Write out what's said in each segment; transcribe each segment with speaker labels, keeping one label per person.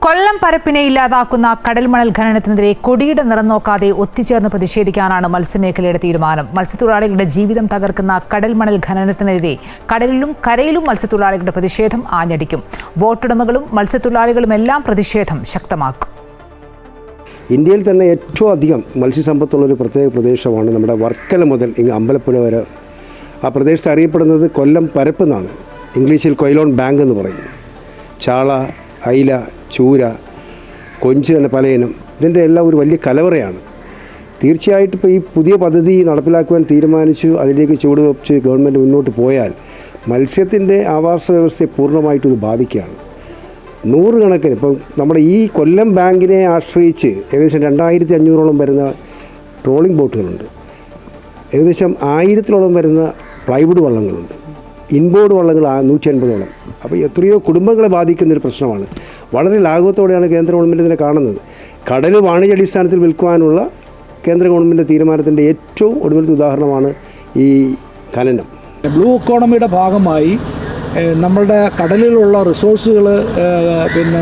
Speaker 1: കൊല്ലം പരപ്പിനെ ഇല്ലാതാക്കുന്ന കടൽമണൽ ഖനനത്തിനെതിരെ കൊടിയുടെ നിറം നോക്കാതെ ഒത്തുചേർന്ന് പ്രതിഷേധിക്കാനാണ് മത്സ്യമേഖലയുടെ തീരുമാനം. മത്സ്യത്തൊഴിലാളികളുടെ ജീവിതം തകർക്കുന്ന കടൽമണൽ ഖനനത്തിനെതിരെ കടലിലും കരയിലും മത്സ്യത്തൊഴിലാളികളുടെ പ്രതിഷേധം ആഞ്ഞടിക്കും. ബോട്ടുടമകളും മത്സ്യത്തൊഴിലാളികളുമെല്ലാം പ്രതിഷേധം ശക്തമാക്കും.
Speaker 2: ഇന്ത്യയിൽ തന്നെ ഏറ്റവും അധികം മത്സ്യസമ്പത്തുള്ളൊരു പ്രത്യേക പ്രദേശമാണ് നമ്മുടെ വർക്കല മുതൽ ഇങ്ങ് അമ്പലപ്പുഴ വരെ. ആ പ്രദേശത്ത് അറിയപ്പെടുന്നത് കൊല്ലം പരപ്പ് എന്നാണ്. ഇംഗ്ലീഷിൽ കൊയിലോൺ ബാങ്ക് എന്ന് പറയും. ചാള, അയില, ചൂര, കൊഞ്ച് തന്നെ പലയിനം, ഇതിൻ്റെ എല്ലാം ഒരു വലിയ കലവറയാണ്. തീർച്ചയായിട്ടും ഇപ്പോൾ ഈ പുതിയ പദ്ധതി നടപ്പിലാക്കുവാൻ തീരുമാനിച്ചു, അതിലേക്ക് ചുവടുവെച്ച് ഗവൺമെൻറ് മുന്നോട്ട് പോയാൽ മത്സ്യത്തിൻ്റെ ആവാസ വ്യവസ്ഥയെ പൂർണ്ണമായിട്ടും ഇത് ബാധിക്കുകയാണ്. നൂറുകണക്കിന് ഇപ്പം നമ്മുടെ ഈ കൊല്ലം ബാങ്കിനെ ആശ്രയിച്ച് ഏകദേശം 2500ഓളം വരുന്ന ട്രോളിംഗ് ബോട്ടുകളുണ്ട്. ഏകദേശം 1000-ഓളം വരുന്ന പ്ലൈവുഡ് വള്ളങ്ങളുണ്ട്. ഇൻബോർഡ് വള്ളങ്ങൾ 150ഓളം. അപ്പോൾ എത്രയോ കുടുംബങ്ങളെ ബാധിക്കുന്നൊരു പ്രശ്നമാണ്. വളരെ ലാഘവത്തോടെയാണ് കേന്ദ്ര ഗവൺമെൻറ് ഇതിനെ കാണുന്നത്. കടൽ വാണിജ്യാടിസ്ഥാനത്തിൽ വിൽക്കുവാനുള്ള കേന്ദ്ര ഗവൺമെൻറ് തീരുമാനത്തിൻ്റെ ഏറ്റവും ഒടുവിലത്തെ ഉദാഹരണമാണ് ഈ ഖനനം.
Speaker 3: ബ്ലൂ ഇക്കോണമിയുടെ ഭാഗമായി നമ്മളുടെ കടലിലുള്ള റിസോഴ്സുകൾ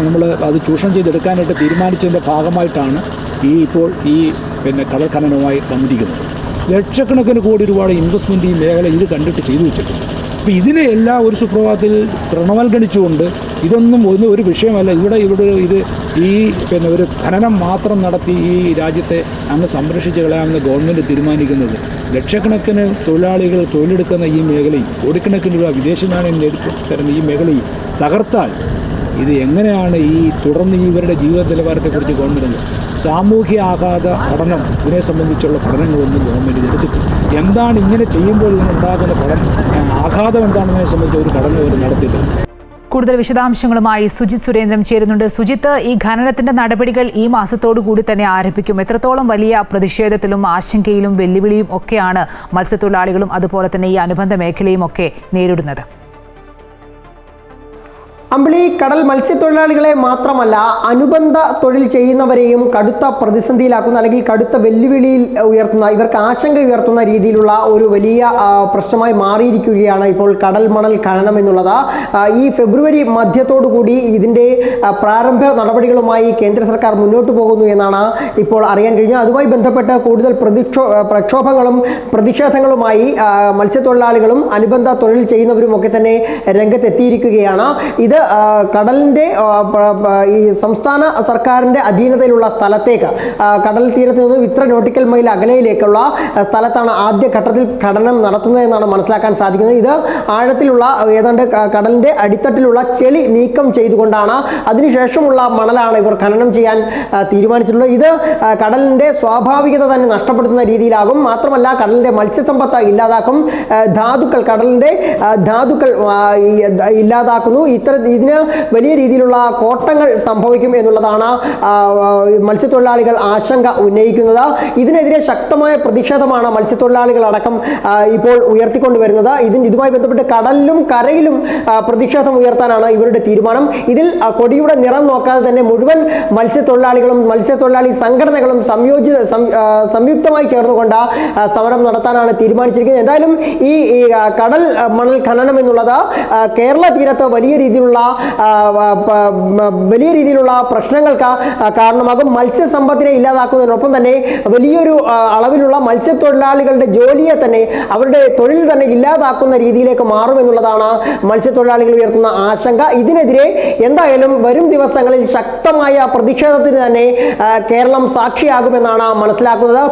Speaker 3: നമ്മൾ അത് ചൂഷണം ചെയ്തെടുക്കാനായിട്ട് തീരുമാനിച്ചതിൻ്റെ ഭാഗമായിട്ടാണ് ഇപ്പോൾ ഈ കടൽ ഖനനവുമായി വന്നിരിക്കുന്നത്. ലക്ഷക്കണക്കിന് കോടി രൂപയുടെ ഇൻവെസ്റ്റ്മെൻറ്റ് ഈ മേഖല ഇത് കണ്ടിട്ട് ചെയ്തു വെച്ചിട്ടുണ്ട്. അപ്പോൾ ഇതിനെ എല്ലാം ഒരു സുപ്രഭാതത്തിൽ തൃണവൽഗണിച്ചുകൊണ്ട് ഇതൊന്നും ഒരു വിഷയമല്ല, ഇവിടെ ഇത് ഒരു ഖനനം മാത്രം നടത്തി ഈ രാജ്യത്തെ അങ്ങ് സംരക്ഷിച്ച് കളയാമെന്ന് ഗവൺമെൻറ് തീരുമാനിക്കുന്നത്. ലക്ഷക്കണക്കിന് തൊഴിലാളികൾ തൊഴിലെടുക്കുന്ന ഈ മേഖലയും കോടിക്കണക്കിന് രൂപ വിദേശ നാണയം നേടിത്തരുന്ന ഈ മേഖലയും തകർത്താൽ ഇത് എങ്ങനെയാണ് തുടർന്ന് ഇവരുടെ ജീവിത നിലവാരത്തെക്കുറിച്ച് ഗവൺമെൻറ് സാമൂഹ്യ ആഘാത പഠനം ഇതിനെ സംബന്ധിച്ചുള്ള പഠനങ്ങളൊന്നും ഗവൺമെൻറ് എടുത്തിട്ടില്ല. എന്താണ് ഇങ്ങനെ ചെയ്യുമ്പോൾ ഇതിനുണ്ടാകുന്ന ആഘാതം എന്താണെന്നതിനെ സംബന്ധിച്ച് ഒരു പഠനം അവർ നടത്തിയിട്ടില്ല.
Speaker 1: കൂടുതൽ വിശദാംശങ്ങളുമായി സുജിത് സുരേന്ദ്രൻ ചേരുന്നുണ്ട്. സുജിത്ത്, ഈ ഖനനത്തിന്റെ നടപടികൾ ഈ മാസത്തോടു കൂടി തന്നെ ആരംഭിക്കും. എത്രത്തോളം വലിയ പ്രതിഷേധത്തിലും ആശങ്കയിലും വെല്ലുവിളിയും ഒക്കെയാണ് മത്സ്യത്തൊഴിലാളികളും അതുപോലെ തന്നെ ഈ അനുബന്ധ മേഖലയും ഒക്കെ നേരിടുന്നത്?
Speaker 4: അമ്പിളി, കടൽ മത്സ്യത്തൊഴിലാളികളെ മാത്രമല്ല അനുബന്ധ തൊഴിൽ ചെയ്യുന്നവരെയും കടുത്ത പ്രതിസന്ധിയിലാക്കുന്ന അല്ലെങ്കിൽ കടുത്ത വെല്ലുവിളിയിൽ ഉയർത്തുന്ന, ഇവർക്ക് ആശങ്ക ഉയർത്തുന്ന രീതിയിലുള്ള ഒരു വലിയ പ്രശ്നമായി മാറിയിരിക്കുകയാണ് ഇപ്പോൾ കടൽ മണൽ ഖനനം എന്നുള്ളത്. ഈ ഫെബ്രുവരി മധ്യത്തോടുകൂടി ഇതിൻ്റെ പ്രാരംഭ നടപടികളുമായി കേന്ദ്ര സർക്കാർ മുന്നോട്ട് പോകുന്നു എന്നാണ് ഇപ്പോൾ അറിയാൻ കഴിഞ്ഞത്. അതുമായി ബന്ധപ്പെട്ട് കൂടുതൽ പ്രക്ഷോഭങ്ങളും പ്രതിഷേധങ്ങളുമായി മത്സ്യത്തൊഴിലാളികളും അനുബന്ധ തൊഴിൽ ചെയ്യുന്നവരും ഒക്കെ തന്നെ രംഗത്തെത്തിയിരിക്കുകയാണ്. ഇത് കടലിൻ്റെ ഈ സംസ്ഥാന സർക്കാരിൻ്റെ അധീനതയിലുള്ള സ്ഥലത്തേക്ക്, കടൽ തീരത്ത് നിന്ന് ഇത്ര നോട്ടിക്കൽ മൈൽ അകലയിലേക്കുള്ള സ്ഥലത്താണ് ആദ്യഘട്ടത്തിൽ ഖനനം നടത്തുന്നതെന്നാണ് മനസ്സിലാക്കാൻ സാധിക്കുന്നത്. ഇത് ആഴത്തിലുള്ള ഏതാണ്ട് കടലിൻ്റെ അടിത്തട്ടിലുള്ള ചെളി നീക്കം ചെയ്തുകൊണ്ടാണ്, അതിനുശേഷമുള്ള മണലാണ് ഇവർ ഖനനം ചെയ്യാൻ തീരുമാനിച്ചിട്ടുള്ളത്. ഇത് കടലിൻ്റെ സ്വാഭാവികത തന്നെ നഷ്ടപ്പെടുത്തുന്ന രീതിയിലാകും. മാത്രമല്ല കടലിൻ്റെ മത്സ്യസമ്പത്ത് ഇല്ലാതാക്കും, കടലിൻ്റെ ധാതുക്കൾ ഇല്ലാതാക്കുന്നു. ഇതിന് വലിയ രീതിയിലുള്ള കോട്ടങ്ങൾ സംഭവിക്കും എന്നുള്ളതാണ് മത്സ്യത്തൊഴിലാളികൾ ആശങ്ക ഉന്നയിക്കുന്നത്. ഇതിനെതിരെ ശക്തമായ പ്രതിഷേധമാണ് മത്സ്യത്തൊഴിലാളികൾ അടക്കം ഇപ്പോൾ ഉയർത്തിക്കൊണ്ടുവരുന്നത്. ഇതുമായി ബന്ധപ്പെട്ട് കടലിലും കരയിലും പ്രതിഷേധം ഉയർത്താനാണ് ഇവരുടെ തീരുമാനം. ഇതിൽ കൊടിയുടെ നിറം നോക്കാതെ തന്നെ മുഴുവൻ മത്സ്യത്തൊഴിലാളികളും മത്സ്യത്തൊഴിലാളി സംഘടനകളും സംയുക്തമായി ചേർന്നുകൊണ്ട് സമരം നടത്താനാണ് തീരുമാനിച്ചിരിക്കുന്നത്. എന്തായാലും ഈ കടൽ മണൽ ഖനനം എന്നുള്ളത് കേരള തീരത്ത് വലിയ രീതിയിലുള്ള പ്രശ്നങ്ങൾക്ക് കാരണമാകും. മത്സ്യസമ്പത്തിനെ ഇല്ലാതാക്കുന്നതിനൊപ്പം തന്നെ വലിയൊരു അളവിലുള്ള മത്സ്യത്തൊഴിലാളികളുടെ ജോലിയെ തന്നെ, അവരുടെ തൊഴിൽ തന്നെ ഇല്ലാതാക്കുന്ന രീതിയിലേക്ക് മാറുമെന്നുള്ളതാണ് മത്സ്യത്തൊഴിലാളികൾ ഉയർത്തുന്ന ആശങ്ക. ഇതിനെതിരെ എന്തായാലും വരും ദിവസങ്ങളിൽ ശക്തമായ പ്രതിഷേധത്തിന് തന്നെ കേരളം സാക്ഷിയാകുമെന്നാണ് മനസ്സിലാക്കുന്നത്.